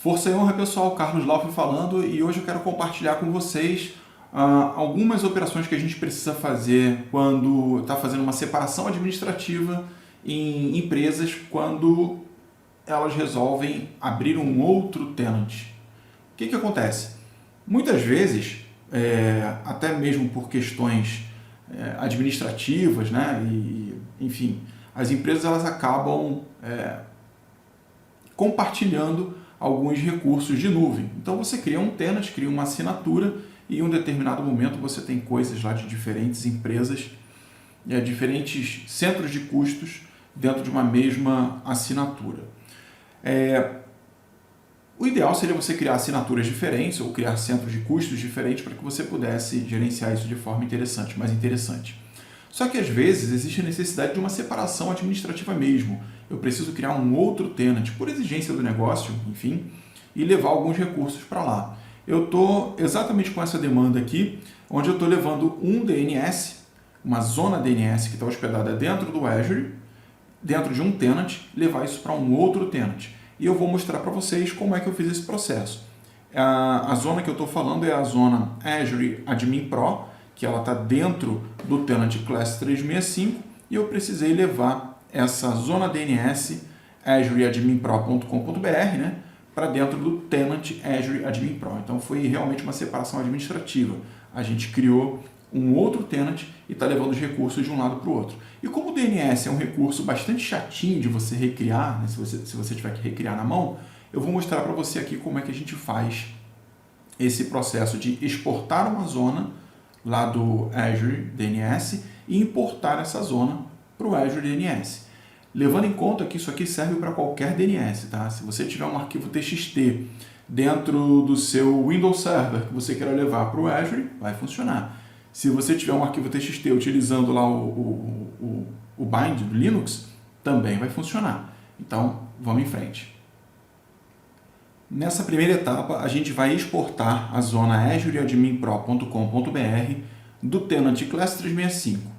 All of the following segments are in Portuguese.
Força e honra, pessoal, Carlos Lauf falando, e hoje eu quero compartilhar com vocês algumas operações que a gente precisa fazer quando está fazendo uma separação administrativa em empresas, quando elas resolvem abrir um outro tenant. O que acontece? Muitas vezes, até mesmo por questões administrativas, né, enfim, as empresas elas acabam compartilhando alguns recursos de nuvem. Então você cria um tenant, cria uma assinatura e em um determinado momento você tem coisas lá de diferentes empresas, diferentes centros de custos dentro de uma mesma assinatura. O ideal seria você criar assinaturas diferentes ou criar centros de custos diferentes para que você pudesse gerenciar isso de forma mais interessante. Só que às vezes existe a necessidade de uma separação administrativa mesmo. Eu preciso criar um outro tenant por exigência do negócio, enfim, e levar alguns recursos para lá. Eu estou exatamente com essa demanda aqui, onde eu estou levando um DNS, uma zona DNS que está hospedada dentro do Azure, dentro de um tenant, levar isso para um outro tenant. E eu vou mostrar para vocês como é que eu fiz esse processo. A zona que eu estou falando é a zona Azure Admin Pro, que ela está dentro do tenant Class 365, e eu precisei levar essa zona DNS azureadminpro.com.br, né, para dentro do tenant Azure Admin Pro. Então foi realmente uma separação administrativa. A gente criou um outro tenant e está levando os recursos de um lado para o outro. E como o DNS é um recurso bastante chatinho de você recriar, né, se você tiver que recriar na mão, eu vou mostrar para você aqui como é que a gente faz esse processo de exportar uma zona lá do Azure DNS e importar essa zona para o Azure DNS. Levando em conta que isso aqui serve para qualquer DNS, tá? Se você tiver um arquivo TXT dentro do seu Windows Server que você queira levar para o Azure, vai funcionar. Se você tiver um arquivo TXT utilizando lá o bind do Linux, também vai funcionar. Então, vamos em frente. Nessa primeira etapa, a gente vai exportar a zona azureadminpro.com.br do tenant Class 365.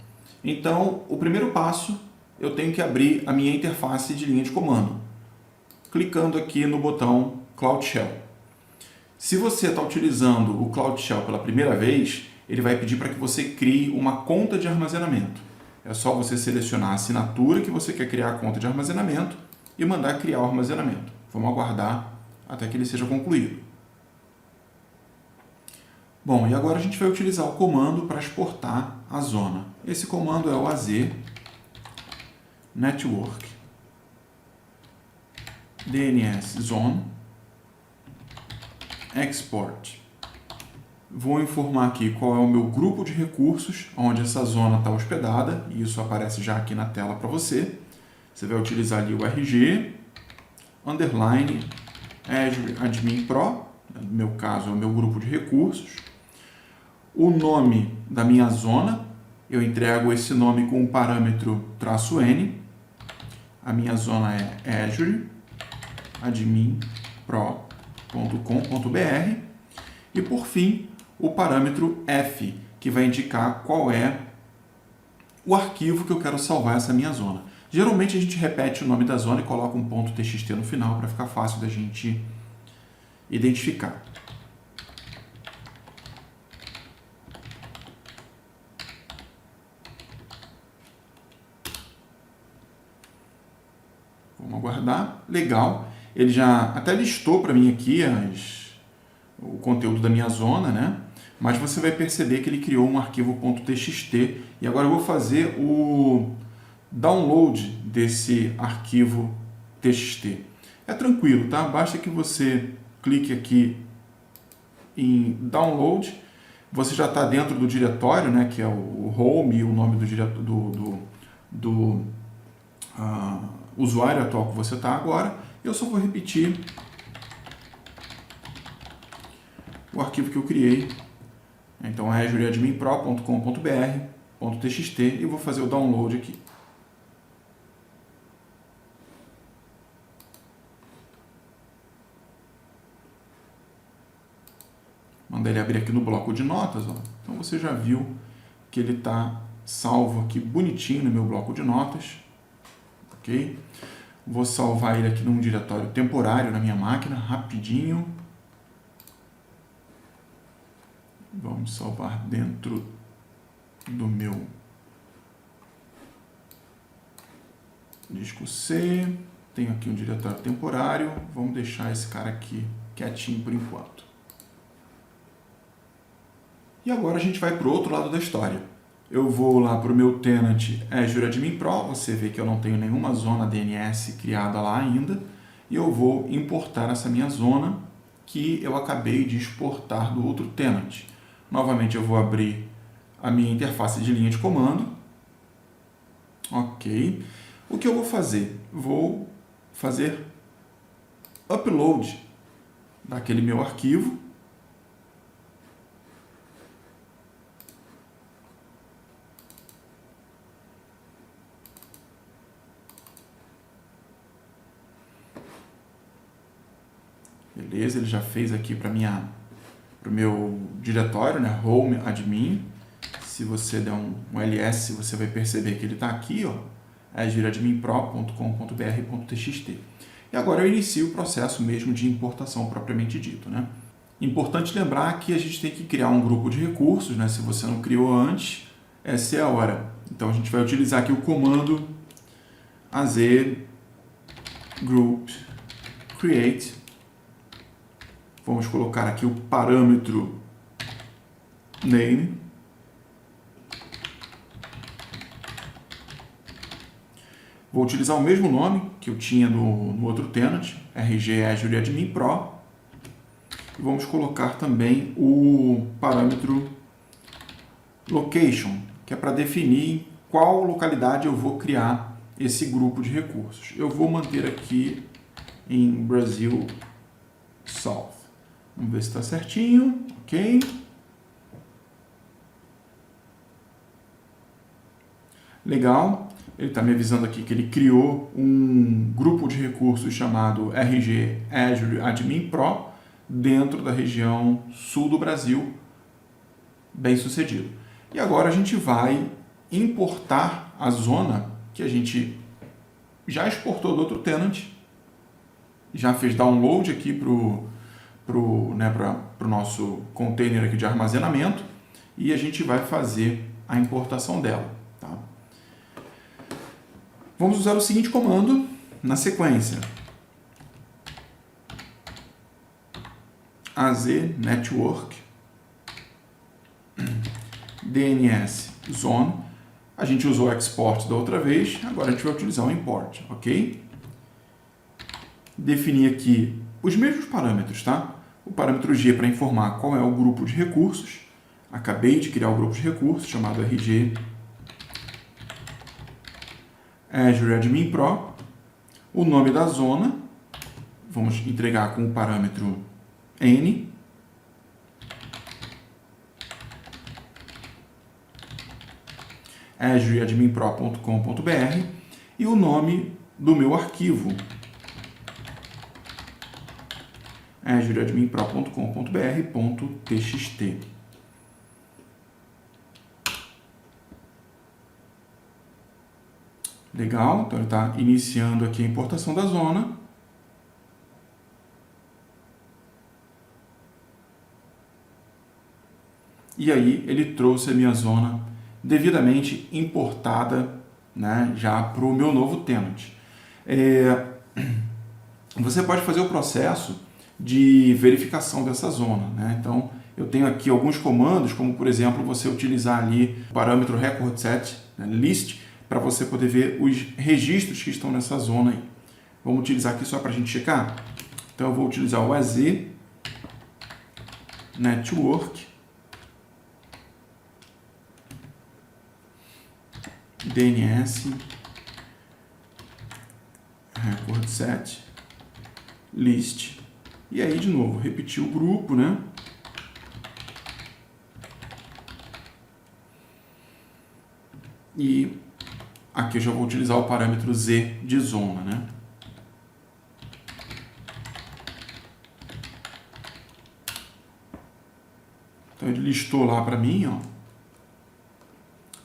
Então, o primeiro passo, eu tenho que abrir a minha interface de linha de comando, clicando aqui no botão Cloud Shell. Se você está utilizando o Cloud Shell pela primeira vez, ele vai pedir para que você crie uma conta de armazenamento. É só você selecionar a assinatura que você quer criar a conta de armazenamento e mandar criar o armazenamento. Vamos aguardar até que ele seja concluído. Bom, e agora a gente vai utilizar o comando para exportar a zona. Esse comando é o AZ network DNS zone export. Vou informar aqui qual é o meu grupo de recursos onde essa zona está hospedada, e isso aparece já aqui na tela para você. Você vai utilizar ali o RG underline Azure Admin Pro, no meu caso é o meu grupo de recursos. O nome da minha zona, eu entrego esse nome com o parâmetro "-n". A minha zona é Azure Admin Pro.com.br. E por fim, o parâmetro F, que vai indicar qual é o arquivo que eu quero salvar essa minha zona. Geralmente a gente repete o nome da zona e coloca um ponto .txt no final para ficar fácil da gente identificar. Vamos aguardar. Legal. Ele já até listou para mim aqui o conteúdo da minha zona, né? Mas você vai perceber que ele criou um arquivo .txt e agora eu vou fazer o download desse arquivo TXT. É tranquilo, tá? Basta que você clique aqui em download, você já está dentro do diretório, né, que é o home e o nome do usuário atual que você está agora. Eu só vou repetir o arquivo que eu criei. Então é azureadminpro.com.br.txt e vou fazer o download aqui. Mandei ele abrir aqui no bloco de notas. Ó. Então você já viu que ele está salvo aqui bonitinho no meu bloco de notas. Ok? Vou salvar ele aqui num diretório temporário na minha máquina, rapidinho. Vamos salvar dentro do meu disco C. Tenho aqui um diretório temporário. Vamos deixar esse cara aqui quietinho por enquanto. E agora a gente vai para o outro lado da história. Eu vou lá para o meu tenant Azure Admin Pro. Você vê que eu não tenho nenhuma zona DNS criada lá ainda. E eu vou importar essa minha zona que eu acabei de exportar do outro tenant. Novamente eu vou abrir a minha interface de linha de comando. Ok. O que eu vou fazer? Vou fazer upload daquele meu arquivo. Beleza, ele já fez aqui para o meu diretório, né? Home Admin. Se você der um ls, você vai perceber que ele está aqui, ó, azureadminpro.com.br.txt. E agora eu inicio o processo mesmo de importação propriamente dito, né? Importante lembrar que a gente tem que criar um grupo de recursos, né? Se você não criou antes, essa é a hora. Então a gente vai utilizar aqui o comando az group create. Vamos colocar aqui o parâmetro name. Vou utilizar o mesmo nome que eu tinha no outro tenant, RG Azure Admin Pro. E vamos colocar também o parâmetro location, que é para definir em qual localidade eu vou criar esse grupo de recursos. Eu vou manter aqui em Brasil South. Vamos ver se está certinho. Ok. Legal. Ele está me avisando aqui que ele criou um grupo de recursos chamado RG Azure Admin Pro dentro da região sul do Brasil. Bem sucedido. E agora a gente vai importar a zona que a gente já exportou do outro tenant. Já fez download aqui para o nosso container aqui de armazenamento e a gente vai fazer a importação dela. Tá? Vamos usar o seguinte comando na sequência. az network DNS zone. A gente usou o export da outra vez, agora a gente vai utilizar o import, ok? Definir aqui os mesmos parâmetros, tá? O parâmetro G para informar qual é o grupo de recursos. Acabei de criar o grupo de recursos chamado RG Azure Admin Pro. O nome da zona, vamos entregar com o parâmetro N. azureadminpro.com.br e o nome do meu arquivo, azureadminpro.com.br.txt. Legal, então ele está iniciando aqui a importação da zona. E aí ele trouxe a minha zona devidamente importada, né, já para o meu novo tenant. Você pode fazer o processo de verificação dessa zona, né? Então, eu tenho aqui alguns comandos, como por exemplo, você utilizar ali o parâmetro record set, né, list, para você poder ver os registros que estão nessa zona aí. Vamos utilizar aqui só para a gente checar? Então, eu vou utilizar o az network DNS record set list. E aí, de novo, repetir o grupo, né? E aqui eu já vou utilizar o parâmetro Z de zona, né? Então ele listou lá para mim, ó,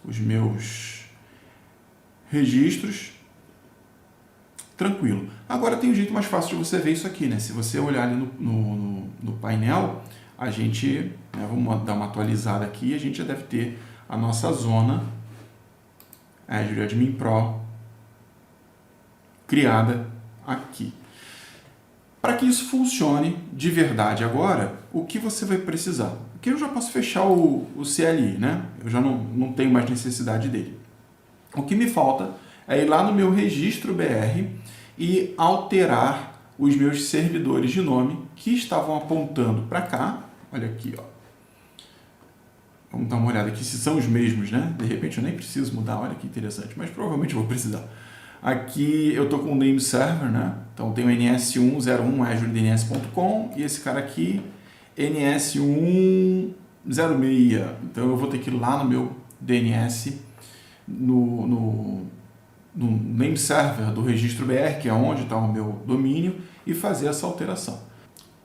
os meus registros. tranquilo. Agora tem um jeito mais fácil de você ver isso aqui, né? Se você olhar ali no painel, a gente, né, vamos dar uma atualizada aqui, a gente já deve ter a nossa zona Azure Admin Pro criada aqui. Para que isso funcione de verdade agora, o que você vai precisar? Aqui eu já posso fechar o CLI, né? Eu já não tenho mais necessidade dele. O que me falta é ir lá no meu registro BR e alterar os meus servidores de nome que estavam apontando para cá. Olha aqui, ó. Vamos dar uma olhada aqui se são os mesmos, né? De repente eu nem preciso mudar, olha que interessante, mas provavelmente eu vou precisar. Aqui eu estou com o name server, né? Então tem o ns101 azuredns.com e esse cara aqui ns106. Então eu vou ter que ir lá no meu DNS, no name server do registro BR, que é onde está o meu domínio, e fazer essa alteração.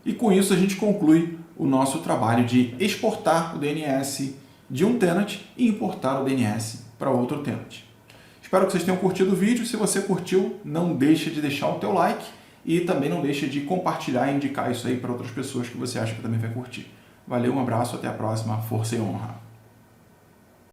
E com isso a gente conclui o nosso trabalho de exportar o DNS de um tenant e importar o DNS para outro tenant. Espero que vocês tenham curtido o vídeo. Se você curtiu, não deixe de deixar o teu like e também não deixe de compartilhar e indicar isso aí para outras pessoas que você acha que também vai curtir. Valeu, um abraço, até a próxima. Força e honra!